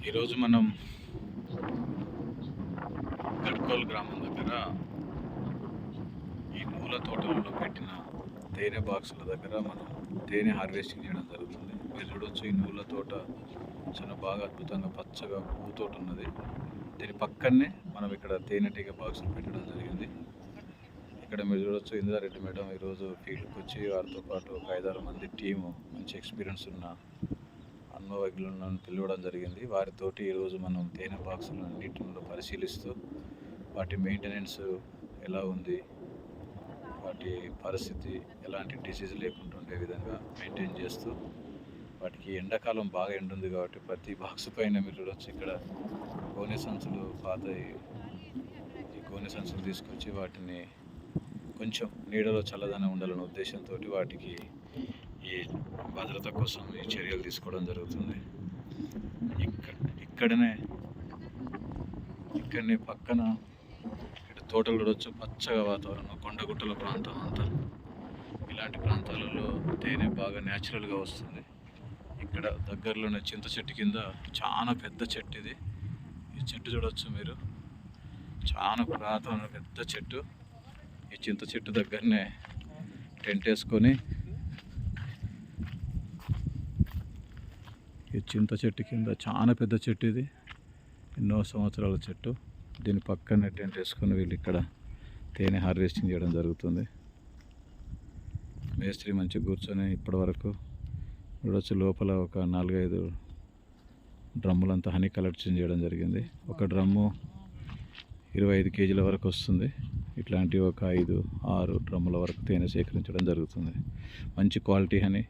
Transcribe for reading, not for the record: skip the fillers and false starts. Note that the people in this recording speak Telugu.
ఈరోజు మనం గడ్కోల్ గ్రామం దగ్గర ఈ పూల తోటలలో పెట్టిన తేనె బాక్సుల దగ్గర మనం తేనె హార్వెస్టింగ్ చేయడం జరుగుతుంది. మీరు చూడవచ్చు, ఈ నూల తోట చాలా బాగా అద్భుతంగా పచ్చగా పూతోట ఉన్నది. దీని పక్కనే మనం ఇక్కడ తేనెటీగ బాక్సులు పెట్టడం జరిగింది. ఇక్కడ మీరు చూడవచ్చు, ఇంద్రారెడ్డి మేడం ఈరోజు ఫీల్డ్కి వచ్చి వారితో పాటు ఒక 5-6 మంది టీము మంచి ఎక్స్పీరియన్స్ ఉన్న అనుభవజ్ఞులను పిలవడం జరిగింది. వారితోటి ఈరోజు మనం తేనె బాక్సులను అన్నింటిలో పరిశీలిస్తూ వాటి మెయింటెనెన్స్ ఎలా ఉంది, వాటి పరిస్థితి ఎలాంటి డిసీజ్ లేకుండా ఉండే విధంగా మెయింటైన్ చేస్తూ, వాటికి ఎండాకాలం బాగా ఎండుంది కాబట్టి ప్రతి బాక్స్ పైన మీరు చూడవచ్చు ఇక్కడ గోనె సంచులు పాత ఈ గోనె సంచులు తీసుకొచ్చి వాటిని కొంచెం నీడలో చల్లదనం ఉండాలనే ఉద్దేశంతో వాటికి ఈ భద్రత కోసం ఈ చర్యలు తీసుకోవడం జరుగుతుంది. ఇక్కడనే పక్కన ఇక్కడ తోటలు చూడవచ్చు, పచ్చగా వాతావరణం, కొండగుట్టల ప్రాంతం అంతా. ఇలాంటి ప్రాంతాలలో తేనె బాగా న్యాచురల్గా వస్తుంది. ఇక్కడ దగ్గరలోనే చింత చెట్టు కింద చాలా పెద్ద చెట్టు ఇది. ఈ చెట్టు చూడవచ్చు మీరు, చాలా పురాతన పెద్ద చెట్టు. ఈ చింత చెట్టు దగ్గరనే టెంట్ వేసుకొని, ఈ చింత చెట్టు కింద చాలా పెద్ద చెట్టు ఇది, ఎన్నో సంవత్సరాల చెట్టు. దీని పక్కనే టెంట్ వేసుకొని వీళ్ళు ఇక్కడ తేనె హార్వెస్టింగ్ చేయడం జరుగుతుంది. మేస్త్రి మంచిగా కూర్చొని ఇప్పటి వరకు చూడవచ్చు, లోపల ఒక 4-5 డ్రమ్ములంతా హనీ కలెక్షన్ చేయడం జరిగింది. ఒక డ్రమ్ము 25 కేజీల వరకు వస్తుంది. ఇట్లాంటి ఒక 5-6 డ్రమ్ముల వరకు తేనె సేకరించడం జరుగుతుంది. మంచి క్వాలిటీ హనీ.